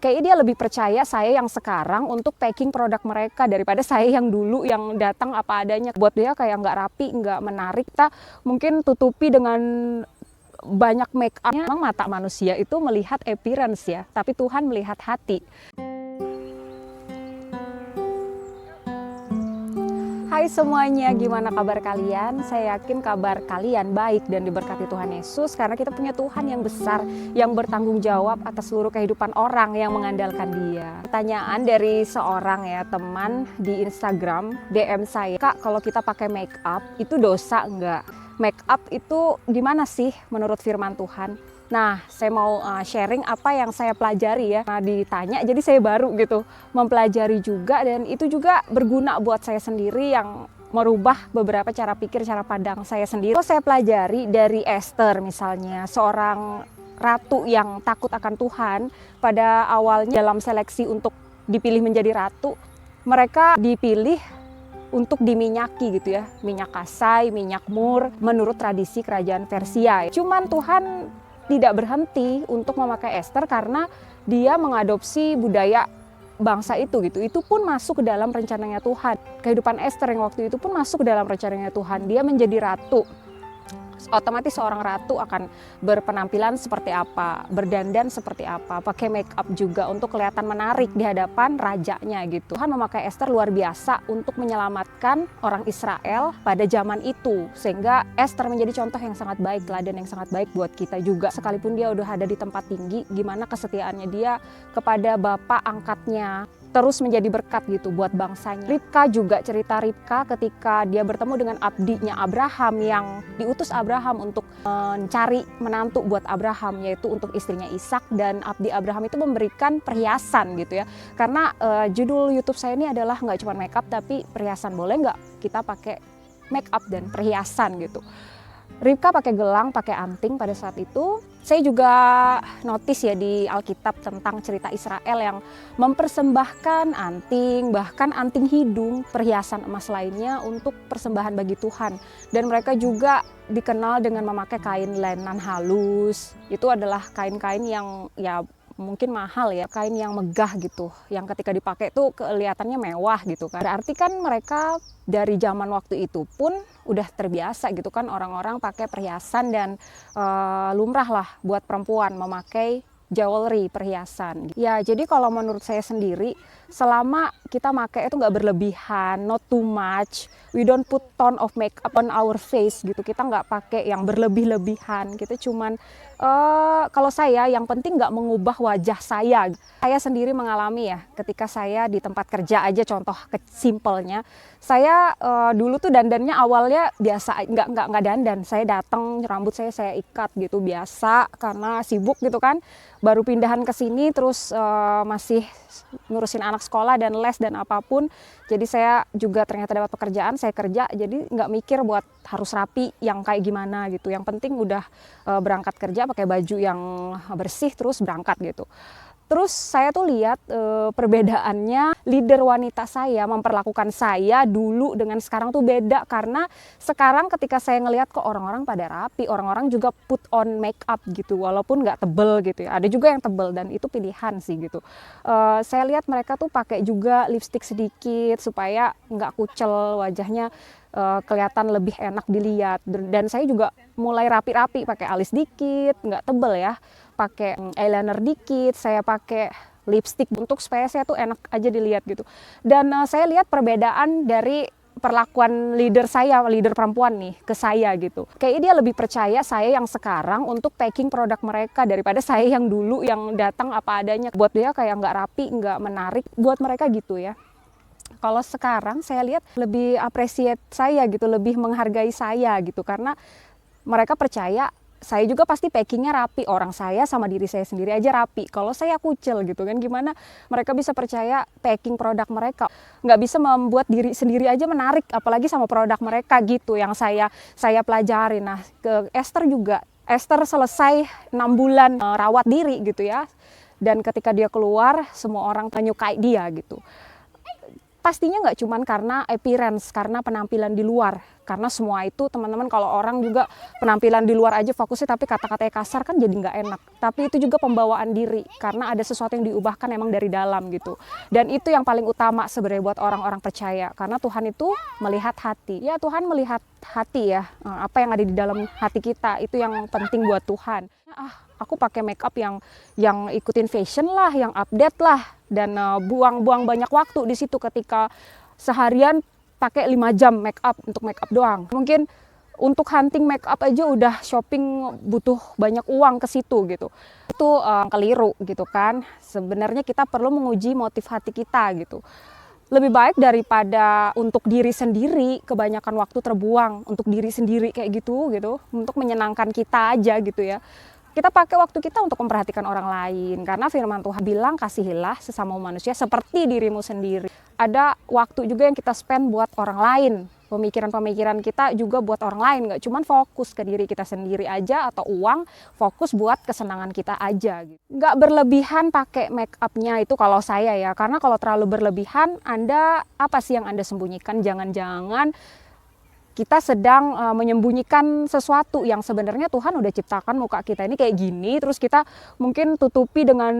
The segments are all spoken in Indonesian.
Kayaknya dia lebih percaya saya yang sekarang untuk packing produk mereka daripada saya yang dulu yang datang apa adanya. Buat dia kayak nggak rapi, nggak menarik. Kita mungkin tutupi dengan banyak make up-nya. Memang mata manusia itu melihat appearance ya, tapi Tuhan melihat hati. Hai semuanya, gimana kabar kalian? Saya yakin kabar kalian baik dan diberkati Tuhan Yesus, karena kita punya Tuhan yang besar, yang bertanggung jawab atas seluruh kehidupan orang yang mengandalkan Dia. Pertanyaan dari seorang teman di Instagram DM saya, Kak, kalau kita pakai make up itu dosa enggak? Make up itu gimana sih menurut firman Tuhan? Nah, saya mau sharing apa yang saya pelajari ya. Nah, ditanya, jadi saya baru gitu mempelajari juga, dan itu juga berguna buat saya sendiri yang merubah beberapa cara pikir, cara pandang saya sendiri. Saya pelajari dari Esther misalnya, seorang ratu yang takut akan Tuhan. Pada awalnya dalam seleksi untuk dipilih menjadi ratu, mereka dipilih untuk diminyaki gitu ya, minyak kasai, minyak mur, menurut tradisi kerajaan Persia. Cuman Tuhan tidak berhenti untuk memakai Esther karena dia mengadopsi budaya bangsa itu gitu. Itu pun masuk ke dalam rencananya Tuhan. Kehidupan Esther yang waktu itu pun masuk ke dalam rencananya Tuhan. Dia menjadi ratu. Otomatis seorang ratu akan berpenampilan seperti apa, berdandan seperti apa, pakai make up juga untuk kelihatan menarik di hadapan rajanya gitu. Tuhan memakai Esther luar biasa untuk menyelamatkan orang Israel pada zaman itu, sehingga Esther menjadi contoh yang sangat baik, teladan yang sangat baik buat kita juga. Sekalipun dia udah ada di tempat tinggi, gimana kesetiaannya dia kepada bapak angkatnya, terus menjadi berkat gitu buat bangsanya. Ribka juga, cerita Ribka ketika dia bertemu dengan abdinya Abraham yang diutus Abraham untuk mencari menantu buat Abraham, yaitu untuk istrinya Ishak, dan abdi Abraham itu memberikan perhiasan gitu ya. Karena judul YouTube saya ini adalah nggak cuma make up tapi perhiasan. Boleh nggak kita pakai make up dan perhiasan gitu. Ribka pakai gelang, pakai anting pada saat itu. Saya juga notice ya di Alkitab tentang cerita Israel yang mempersembahkan anting, bahkan anting hidung, perhiasan emas lainnya untuk persembahan bagi Tuhan. Dan mereka juga dikenal dengan memakai kain lenan halus. Itu adalah kain-kain yang mungkin mahal ya, kain yang megah gitu, yang ketika dipakai tuh kelihatannya mewah gitu kan. Berarti kan mereka dari zaman waktu itu pun udah terbiasa gitu kan orang-orang pakai perhiasan, dan lumrah lah buat perempuan memakai jewelry, perhiasan. Ya, jadi kalau menurut saya sendiri, selama kita pakai itu nggak berlebihan, not too much, we don't put ton of makeup on our face gitu. Kita nggak pakai yang berlebih-lebihan. Kita cuman kalau saya yang penting nggak mengubah wajah saya. Saya sendiri mengalami ya, ketika saya di tempat kerja aja, contoh simpelnya, saya dulu tuh dandannya awalnya biasa, nggak dandan. Saya datang, rambut saya ikat gitu biasa karena sibuk gitu kan. Baru pindahan ke sini, terus masih ngurusin anak sekolah dan les dan apapun. Jadi saya juga ternyata dapat pekerjaan, saya kerja, jadi nggak mikir buat harus rapi yang kayak gimana gitu. Yang penting udah berangkat kerja pakai baju yang bersih, terus berangkat gitu. Terus saya tuh lihat perbedaannya, leader wanita saya memperlakukan saya dulu dengan sekarang tuh beda. Karena sekarang ketika saya ngelihat kok orang-orang pada rapi, orang-orang juga put on make up gitu, walaupun nggak tebel gitu ya. Ada juga yang tebel dan itu pilihan sih gitu. Saya lihat mereka tuh pakai juga lipstick sedikit supaya nggak kucel wajahnya, kelihatan lebih enak dilihat. Dan saya juga mulai rapi-rapi, pakai alis dikit, nggak tebel ya, pakai eyeliner dikit, saya pakai lipstick untuk supaya saya tuh enak aja dilihat gitu. Dan saya lihat perbedaan dari perlakuan leader saya, leader perempuan nih, ke saya gitu. Kayaknya dia lebih percaya saya yang sekarang untuk packing produk mereka daripada saya yang dulu yang datang apa adanya. Buat dia kayak nggak rapi, nggak menarik, buat mereka gitu ya. Kalau sekarang saya lihat lebih appreciate saya gitu, lebih menghargai saya gitu, karena mereka percaya saya juga pasti packingnya rapi. Orang saya sama diri saya sendiri aja rapi, kalau saya kucil gitu kan, gimana mereka bisa percaya packing produk mereka? Nggak bisa membuat diri sendiri aja menarik, apalagi sama produk mereka gitu yang saya pelajari. Nah, ke Esther juga, Esther selesai 6 bulan rawat diri gitu ya, dan ketika dia keluar semua orang menyukai dia gitu. pastinya nggak cuman karena appearance, karena penampilan di luar. Karena semua itu teman-teman, kalau orang juga penampilan di luar aja fokusnya tapi kata-katanya kasar kan jadi nggak enak. Tapi itu juga pembawaan diri, karena ada sesuatu yang diubahkan emang dari dalam gitu. Dan itu yang paling utama sebenarnya buat orang-orang percaya, karena Tuhan itu melihat hati. Ya Tuhan melihat hati ya, apa yang ada di dalam hati kita itu yang penting buat Tuhan. Aku pakai make up yang ikutin fashion lah, yang update lah, dan buang-buang banyak waktu di situ ketika seharian pakai 5 jam make up untuk make up doang. Mungkin untuk hunting make up aja udah shopping butuh banyak uang ke situ gitu. Itu keliru gitu kan. Sebenarnya kita perlu menguji motif hati kita gitu. Lebih baik daripada untuk diri sendiri, kebanyakan waktu terbuang untuk diri sendiri kayak gitu, untuk menyenangkan kita aja gitu ya. Kita pakai waktu kita untuk memperhatikan orang lain, karena firman Tuhan bilang kasihilah sesama manusia seperti dirimu sendiri. Ada waktu juga yang kita spend buat orang lain, pemikiran-pemikiran kita juga buat orang lain, nggak cuma fokus ke diri kita sendiri aja atau uang, fokus buat kesenangan kita aja. Nggak berlebihan pakai make upnya itu kalau saya ya, karena kalau terlalu berlebihan, Anda apa sih yang Anda sembunyikan? Jangan-jangan kita sedang menyembunyikan sesuatu yang sebenarnya Tuhan udah ciptakan muka kita ini kayak gini, terus kita mungkin tutupi dengan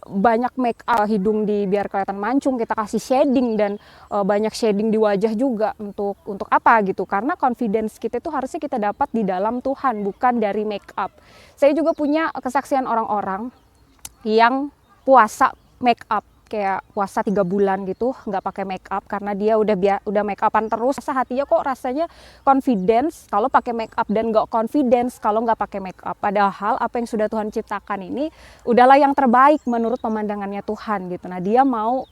banyak make up, hidung biar kelihatan mancung, kita kasih shading dan banyak shading di wajah juga untuk apa gitu, karena confidence kita itu harusnya kita dapat di dalam Tuhan, bukan dari make up. Saya juga punya kesaksian orang-orang yang puasa make up, kayak puasa 3 bulan gitu nggak pakai make up karena dia udah make upan terus. Hatinya kok rasanya confidence kalau pakai make up dan nggak confidence kalau nggak pakai make up. Padahal apa yang sudah Tuhan ciptakan ini udahlah yang terbaik menurut pemandangannya Tuhan gitu. Nah dia mau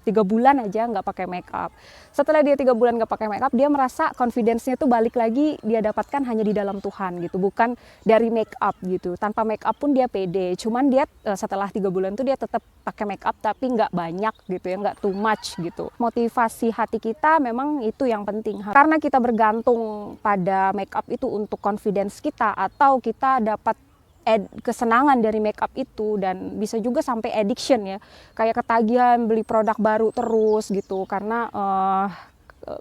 3 bulan aja nggak pakai make up. Setelah dia 3 bulan nggak pakai make up, dia merasa confidence-nya tuh balik lagi dia dapatkan hanya di dalam Tuhan gitu, bukan dari make up gitu. Tanpa make up pun dia pede. Cuman dia setelah 3 bulan tuh dia tetap pakai make up tapi nggak banyak gitu ya, nggak too much gitu. Motivasi hati kita memang itu yang penting. Karena kita bergantung pada make up itu untuk confidence kita, atau kita dapat kesenangan dari make up itu, dan bisa juga sampai addiction ya, kayak ketagihan beli produk baru terus gitu, karena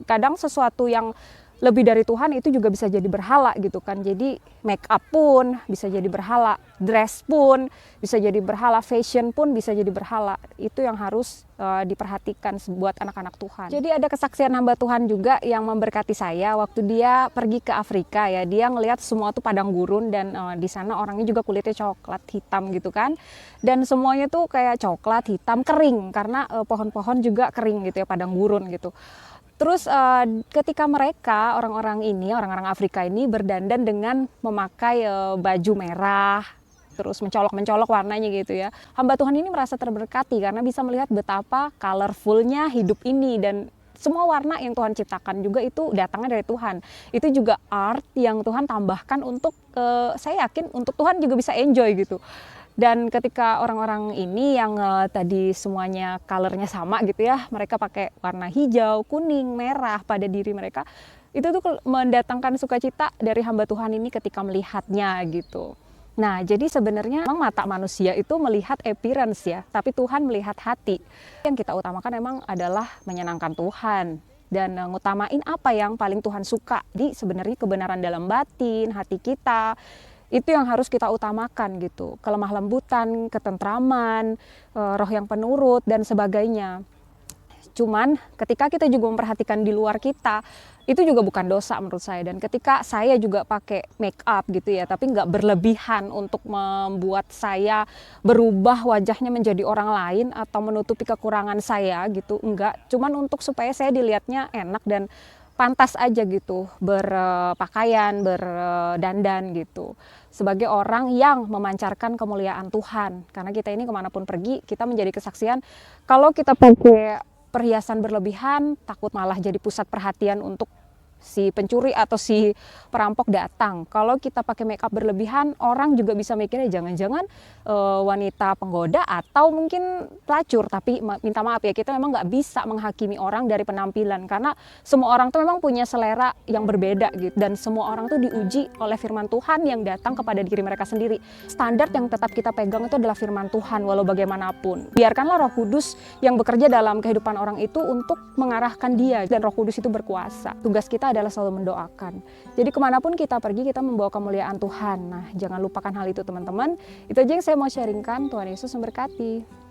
kadang sesuatu yang lebih dari Tuhan itu juga bisa jadi berhala gitu kan. Jadi make up pun bisa jadi berhala, dress pun bisa jadi berhala, fashion pun bisa jadi berhala. Itu yang harus diperhatikan buat anak-anak Tuhan. Jadi ada kesaksian hamba Tuhan juga yang memberkati saya waktu dia pergi ke Afrika ya. Dia ngelihat semua tuh padang gurun, dan di sana orangnya juga kulitnya coklat hitam gitu kan. Dan semuanya tuh kayak coklat hitam kering karena pohon-pohon juga kering gitu ya, padang gurun gitu. Terus ketika mereka orang-orang Afrika ini berdandan dengan memakai baju merah, terus mencolok-mencolok warnanya gitu ya. Hamba Tuhan ini merasa terberkati karena bisa melihat betapa colorfulnya hidup ini, dan semua warna yang Tuhan ciptakan juga itu datangnya dari Tuhan. Itu juga art yang Tuhan tambahkan untuk saya yakin untuk Tuhan juga bisa enjoy gitu. Dan ketika orang-orang ini yang tadi semuanya colornya sama gitu ya, mereka pakai warna hijau, kuning, merah pada diri mereka, itu tuh mendatangkan sukacita dari hamba Tuhan ini ketika melihatnya gitu. Nah jadi sebenarnya memang mata manusia itu melihat appearance ya, tapi Tuhan melihat hati. Yang kita utamakan memang adalah menyenangkan Tuhan dan ngutamain apa yang paling Tuhan suka. Jadi sebenarnya kebenaran dalam batin, hati kita, itu yang harus kita utamakan gitu. Kelemah lembutan, ketentraman, roh yang penurut dan sebagainya. Cuman ketika kita juga memperhatikan di luar kita, itu juga bukan dosa menurut saya. Dan ketika saya juga pakai make up gitu ya, tapi nggak berlebihan untuk membuat saya berubah wajahnya menjadi orang lain atau menutupi kekurangan saya gitu, enggak. Cuman untuk supaya saya dilihatnya enak dan pantas aja gitu, berpakaian, berdandan gitu, sebagai orang yang memancarkan kemuliaan Tuhan. Karena kita ini kemanapun pergi, kita menjadi kesaksian. Kalau kita pakai perhiasan berlebihan, takut malah jadi pusat perhatian untuk si pencuri atau si perampok datang. Kalau kita pakai make up berlebihan, orang juga bisa mikirnya jangan-jangan wanita penggoda atau mungkin pelacur. Tapi minta maaf ya, kita memang nggak bisa menghakimi orang dari penampilan, karena semua orang tuh memang punya selera yang berbeda gitu, dan semua orang tuh diuji oleh firman Tuhan yang datang kepada diri mereka sendiri. Standar yang tetap kita pegang itu adalah firman Tuhan walau bagaimanapun. Biarkanlah Roh Kudus yang bekerja dalam kehidupan orang itu untuk mengarahkan dia, dan Roh Kudus itu berkuasa. Tugas kita adalah selalu mendoakan. Jadi kemanapun kita pergi, kita membawa kemuliaan Tuhan. Nah, jangan lupakan hal itu teman-teman. Itu aja yang saya mau sharingkan. Tuhan Yesus memberkati.